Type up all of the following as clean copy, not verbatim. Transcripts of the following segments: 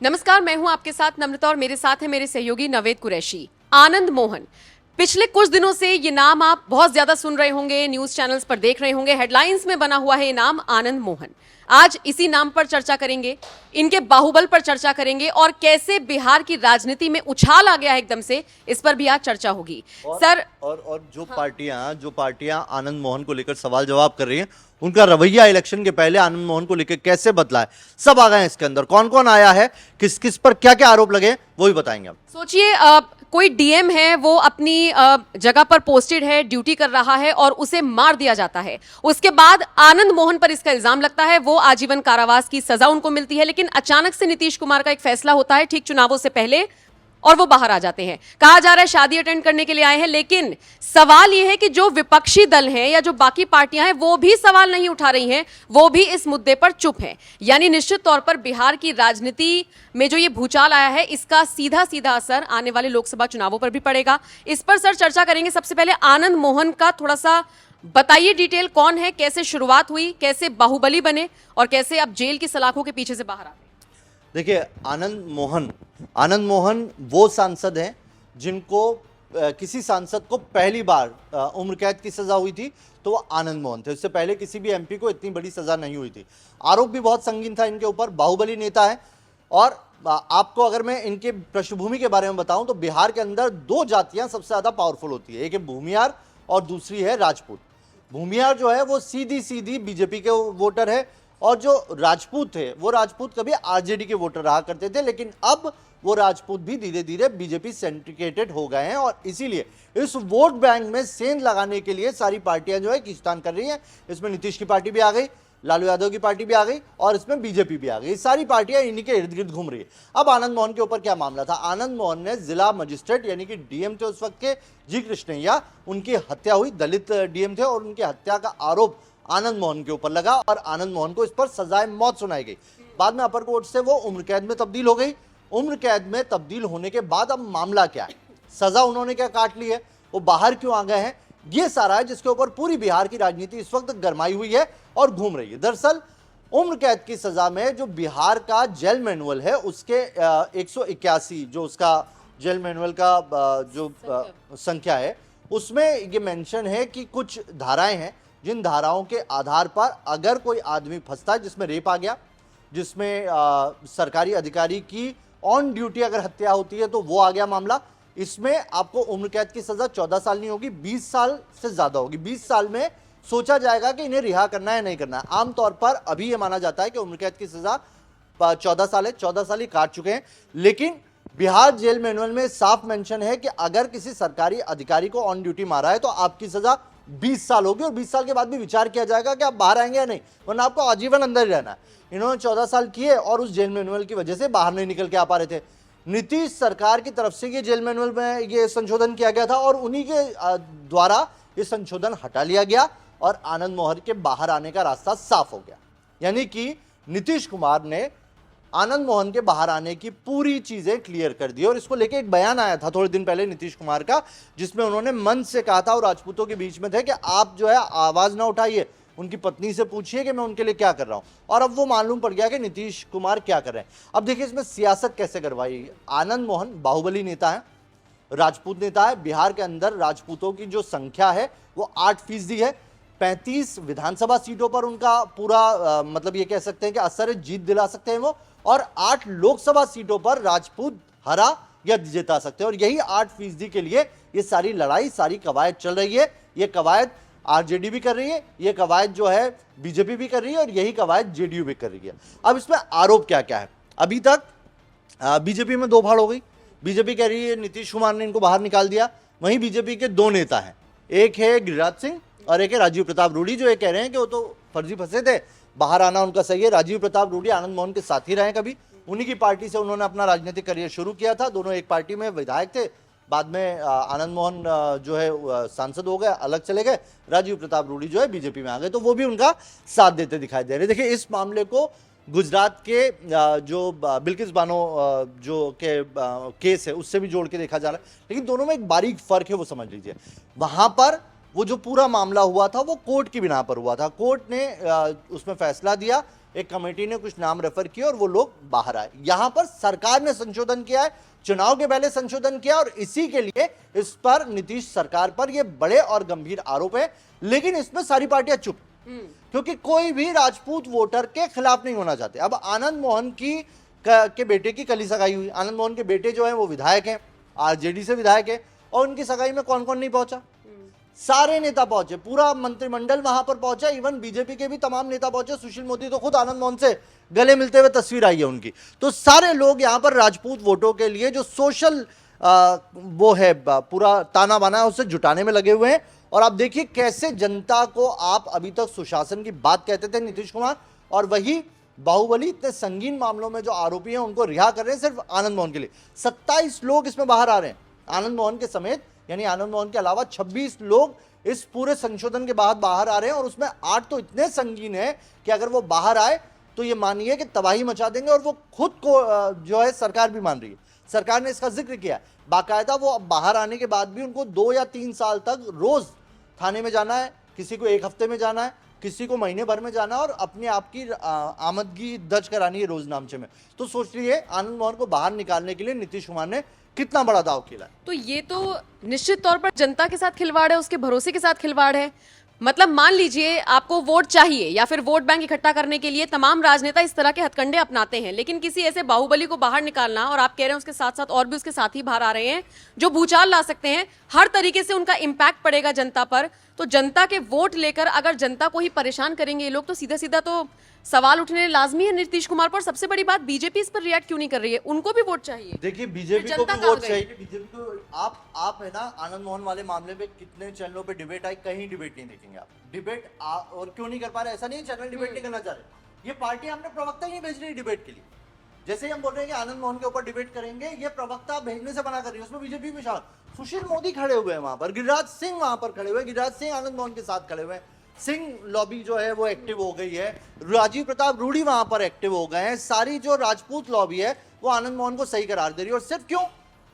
नमस्कार, मैं हूं आपके साथ नम्रता और मेरे साथ है मेरे सहयोगी नवेद कुरैशी। आनंद मोहन, पिछले कुछ दिनों से ये नाम आप बहुत ज्यादा सुन रहे होंगे, न्यूज चैनल्स पर देख रहे होंगे, हेडलाइंस में बना हुआ है ये नाम आनंद मोहन। आज इसी नाम पर चर्चा करेंगे, इनके बाहुबल पर चर्चा करेंगे और कैसे बिहार की राजनीति में उछाल आ गया है एकदम से, इस पर भी आज चर्चा होगी। सर और जो पार्टियां आनंद मोहन को लेकर सवाल जवाब कर रही हैं, उनका रवैया इलेक्शन के पहले आनंद मोहन को लेकर कैसे बदला है, सब आ गए हैं इसके अंदर। कौन कौन आया है, किस किस पर क्या क्या आरोप लगे, वो भी बताएंगे हम। सोचिए, कोई डीएम है, वो अपनी जगह पर पोस्टेड है, ड्यूटी कर रहा है और उसे मार दिया जाता है। उसके बाद आनंद मोहन पर इसका इल्जाम लगता है, वो आजीवन कारावास की सजा उनको मिलती है। लेकिन अचानक से नीतीश कुमार का एक फैसला होता है ठीक चुनावों से पहले और वो बाहर आ जाते हैं। कहा जा रहा है शादी अटेंड करने के लिए आए हैं, लेकिन सवाल यह है कि जो विपक्षी दल हैं या जो बाकी पार्टियां हैं वो भी सवाल नहीं उठा रही हैं, वो भी इस मुद्दे पर चुप हैं। यानी निश्चित तौर पर बिहार की राजनीति में जो ये भूचाल आया है, इसका सीधा सीधा असर आने वाले लोकसभा चुनावों पर भी पड़ेगा। इस पर सर चर्चा करेंगे। सबसे पहले आनंद मोहन का थोड़ा सा बताइए डिटेल, कौन है, कैसे शुरुआत हुई, कैसे बाहुबली बने और कैसे अब जेल की सलाखों के पीछे से बाहर आ गए। देखिए, आनंद मोहन वो सांसद हैं जिनको किसी सांसद को पहली बार उम्र कैद की सजा हुई थी, तो वो आनंद मोहन थे। उससे पहले किसी भी एमपी को इतनी बड़ी सजा नहीं हुई थी। आरोप भी बहुत संगीन था इनके ऊपर, बाहुबली नेता है। और आपको अगर मैं इनके पृष्ठभूमि के बारे में बताऊं तो बिहार के अंदर दो जातियां सबसे ज्यादा पावरफुल होती है, एक है भूमियार और दूसरी है राजपूत। भूमियार जो है वो सीधी सीधी बीजेपी के वोटर है, और जो राजपूत थे वो राजपूत कभी आरजेडी के वोटर रहा करते थे, लेकिन अब वो राजपूत भी धीरे धीरे बीजेपी सेंट्रिकेटेड हो गए हैं। और इसीलिए इस वोट बैंक में सेंध लगाने के लिए सारी पार्टियां जो है खींचतान कर रही हैं। इसमें नीतीश की पार्टी भी आ गई, लालू यादव की पार्टी भी आ गई और इसमें बीजेपी भी आ गई। सारी पार्टियां इन्हीं के इर्द गिर्द घूम रही है। अब आनंद मोहन के ऊपर क्या मामला था? आनंद मोहन ने जिला मजिस्ट्रेट यानी कि डीएम थे उस वक्त के, जी कृष्णैया, उनकी हत्या हुई, दलित डीएम थे, और उनकी हत्या का आरोप आनंद मोहन के ऊपर लगा और आनंद मोहन को इस पर सजाए मौत सुनाई गई। बाद में अपर कोर्ट से वो उम्र कैद में तब्दील हो गई। उम्र कैद में तब्दील होने के बाद अब मामला क्या है, सजा उन्होंने क्या काट ली है, वो बाहर क्यों आ गए हैं, ये सारा है जिसके ऊपर पूरी बिहार की राजनीति इस वक्त गरमाई हुई है और घूम रही है। दरअसल उम्र कैद की सजा में जो बिहार का जेल मैनुअल है, उसके 181 जो उसका जेल मैनुअल का जो संख्या है, उसमें ये मेंशन है कि कुछ धाराएं हैं जिन धाराओं के आधार पर अगर कोई आदमी फंसता है, जिसमें रेप आ गया, जिसमें सरकारी अधिकारी की ऑन ड्यूटी अगर हत्या होती है तो वो आ गया मामला, इसमें आपको उम्र कैद की सजा 14 साल नहीं होगी, 20 साल से ज्यादा होगी। 20 साल में सोचा जाएगा कि इन्हें रिहा करना है नहीं करना है। आमतौर पर अभी यह माना जाता है कि उम्र कैद की सजा 14 साल है, 14 साल ही काट चुके हैं। लेकिन बिहार जेल मैनुअल में साफ मेंशन है कि अगर किसी सरकारी अधिकारी को ऑन ड्यूटी मारा है तो आपकी सजा 20 साल होगी और 20 साल के बाद भी विचार किया जाएगा कि आप बाहर आएंगे या नहीं, वरना आपको आजीवन अंदर ही रहना है। इन्होंने 14 साल किए और उस जेल मैनुअल की वजह से बाहर नहीं निकल के आ पा रहे थे। नीतीश सरकार की तरफ से ये जेल मैनुअल में ये संशोधन किया गया था और उन्हीं के द्वारा ये संशोधन हटा लिया गया और आनंद मोहन के बाहर आने का रास्ता साफ हो गया। यानी कि नीतीश कुमार ने आनंद मोहन के बाहर आने की पूरी चीजें क्लियर कर दी। और इसको लेके एक बयान आया था थोड़े दिन पहले नीतीश कुमार का, जिसमें उन्होंने मंच से कहा था और राजपूतों के बीच में थे कि आप जो है आवाज ना उठाइए, उनकी पत्नी से पूछिए कि मैं उनके लिए क्या कर रहा हूं। और अब वो मालूम पड़ गया कि नीतीश कुमार क्या कर रहे हैं। अब देखिए इसमें सियासत कैसे करवाई। आनंद मोहन बाहुबली नेता है, राजपूत नेता है। बिहार के अंदर राजपूतों की जो संख्या है वो 8% है। 35 विधानसभा सीटों पर उनका पूरा मतलब ये कह सकते हैं कि असर जीत दिला सकते हैं वो, और 8 लोकसभा सीटों पर राजपूत हरा या जिता सकते हैं। और यही 8% के लिए ये सारी लड़ाई, सारी कवायद चल रही है। ये कवायद आरजेडी भी कर रही है, ये कवायद जो है बीजेपी भी कर रही है और यही कवायद जेडीयू भी कर रही है। अब इसमें आरोप क्या क्या है? अभी तक बीजेपी में दो फाड़ हो गई। बीजेपी कह रही है नीतीश कुमार ने इनको बाहर निकाल दिया। वहीं बीजेपी के दो नेता हैं, एक है गिरिराज सिंह और एक है राजीव प्रताप रूडी, जो ये कह रहे हैं कि वो तो फर्जी फंसे थे, बाहर आना उनका सही है। राजीव प्रताप रूडी आनंद मोहन के साथ ही रहे, कभी उन्हीं की पार्टी से उन्होंने अपना राजनीतिक करियर शुरू किया था। दोनों एक पार्टी में विधायक थे, बाद में आनंद मोहन जो है सांसद हो गए, अलग चले गए। राजीव प्रताप रूडी जो है बीजेपी में आ गए, तो वो भी उनका साथ देते दिखाई दे रहे। देखिए इस मामले को गुजरात के जो बिल्किस बानो जो के केस है उससे भी जोड़ के देखा जा रहा है, लेकिन दोनों में एक बारीक फर्क है, वो समझ लीजिए। वहां पर वो जो पूरा मामला हुआ था वो कोर्ट की बिना पर हुआ था। कोर्ट ने उसमें फैसला दिया एक कमेटी ने कुछ नाम रेफर किए और वो लोग बाहर आए। यहां पर सरकार ने संशोधन किया है, चुनाव के पहले संशोधन किया, और इसी के लिए इस पर नीतीश सरकार पर ये बड़े और गंभीर आरोप है। लेकिन इसमें सारी पार्टियां चुप, क्योंकि कोई भी राजपूत वोटर के खिलाफ नहीं होना चाहते। अब आनंद मोहन के बेटे की कल ही सगाई हुई। आनंद मोहन के बेटे जो है वो विधायक हैं, आरजेडी से विधायक है, और उनकी सगाई में कौन कौन नहीं पहुंचा? सारे नेता पहुंचे, पूरा मंत्रिमंडल वहां पर पहुंचा, इवन बीजेपी के भी तमाम नेता पहुंचे। सुशील मोदी तो खुद आनंद मोहन से गले मिलते हुए तस्वीर आई है उनकी। तो सारे लोग यहां पर राजपूत वोटों के लिए जो सोशल वो है पूरा ताना बाना है उससे जुटाने में लगे हुए हैं। और आप देखिए कैसे जनता को आप अभी तक सुशासन की बात कहते थे नीतीश कुमार, और वही बाहुबली इतने संगीन मामलों में जो आरोपी हैं उनको रिहा कर रहे हैं सिर्फ आनंद मोहन के लिए। 27 लोग इसमें बाहर आ रहे हैं आनंद मोहन के समेत, यानी आनंद मोहन के अलावा 26 लोग इस पूरे संशोधन के बाद बाहर आ रहे हैं, और उसमें 8 तो इतने संगीन है कि अगर वो बाहर आए तो ये मानिए कि तबाही मचा देंगे। और वो खुद को जो है सरकार भी मान रही है, सरकार ने इसका जिक्र किया बाकायदा। वो बाहर आने के बाद भी उनको 2 या 3 साल तक रोज थाने में जाना है, किसी को 1 हफ्ते में जाना है, किसी को महीने भर में जाना है, और अपने आप की आमदगी दर्ज करानी है रोजनामचे में। तो सोच लीजिए आनंद मोहन को बाहर निकालने के लिए नीतीश कुमार ने कितना बड़ा दाव खेला है। तो ये तो निश्चित तौर पर जनता के साथ खिलवाड़ है, उसके भरोसे के साथ खिलवाड़ है। मतलब मान लीजिए आपको वोट चाहिए या फिर वोट बैंक इकट्ठा करने के लिए तमाम राजनेता इस तरह के हथकंडे अपनाते हैं, लेकिन किसी ऐसे बाहुबली को बाहर निकालना, और आप कह रहे हैं उसके साथ साथ और भी उसके साथी बाहर आ रहे हैं जो भूचाल ला सकते हैं, हर तरीके से उनका इंपैक्ट पड़ेगा जनता पर। तो जनता के वोट लेकर अगर जनता को ही परेशान करेंगे ये लोग, तो सीधा सीधा तो सवाल उठने लाजमी है नीतीश कुमार पर। सबसे बड़ी बात, बीजेपी इस पर रिएक्ट क्यों नहीं कर रही है? उनको भी वोट चाहिए। देखिए बीजेपी को भी वोट चाहिए। बीजेपी को आप है ना, आनंद मोहन वाले मामले पे कितने चैनलों पे डिबेट आई, कहीं डिबेट नहीं देखेंगे आप। डिबेट और क्यों नहीं कर पा रहे? ऐसा नहीं चैनल डिबेट नहीं करना चाह रहे, ये पार्टी हमने प्रवक्ता ही भेज रही है डिबेट के लिए। जैसे ही हम बोल रहे हैं कि आनंद मोहन के ऊपर डिबेट करेंगे, ये प्रवक्ता भेजने से मना कर रही है, उसमें बीजेपी में शामिल। सुशील मोदी खड़े हुए हैं वहां पर, गिरिराज सिंह वहां पर खड़े हुए, गिरिराज सिंह आनंद मोहन के साथ खड़े हुए हैं। सिंह लॉबी जो है वो एक्टिव हो गई है, राजीव प्रताप रूडी वहां पर एक्टिव हो गए हैं। सारी जो राजपूत लॉबी है वो आनंद मोहन को सही करार दे रही है, और सिर्फ क्यों?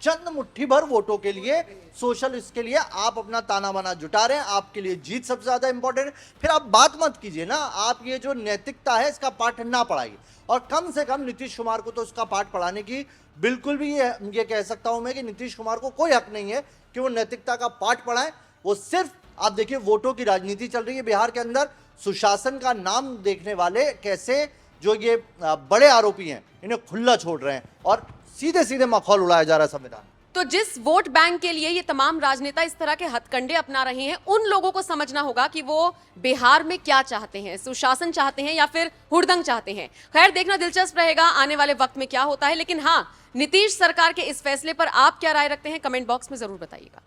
चंद मुट्ठी भर वोटों के लिए, सोशल इसके लिए आप अपना ताना बाना जुटा रहे हैं। आपके लिए जीत सबसे ज्यादा इंपॉर्टेंट है। फिर आप बात मत कीजिए ना, आप ये जो नैतिकता है इसका पाठ ना पढ़ाइए, और कम से कम नीतीश कुमार को तो इसका पाठ पढ़ाने की बिल्कुल भी ये कह सकता हूं मैं कि नीतीश कुमार को कोई हक नहीं है कि वो नैतिकता का पाठ पढ़ाएं। वो सिर्फ, आप देखिए वोटों की राजनीति चल रही है बिहार के अंदर। सुशासन का नाम देखने वाले कैसे जो ये बड़े आरोपी हैं इन्हें खुला छोड़ रहे हैं, और सीधे सीधे मखौल उड़ाया जा रहा है संविधान। तो जिस वोट बैंक के लिए ये तमाम राजनेता इस तरह के हथकंडे अपना रहे हैं, उन लोगों को समझना होगा कि वो बिहार में क्या चाहते हैं, सुशासन चाहते हैं या फिर हुड़दंग चाहते हैं। खैर, देखना दिलचस्प रहेगा आने वाले वक्त में क्या होता है। लेकिन हाँ, नीतीश सरकार के इस फैसले पर आप क्या राय रखते हैं, कमेंट बॉक्स में जरूर बताइएगा।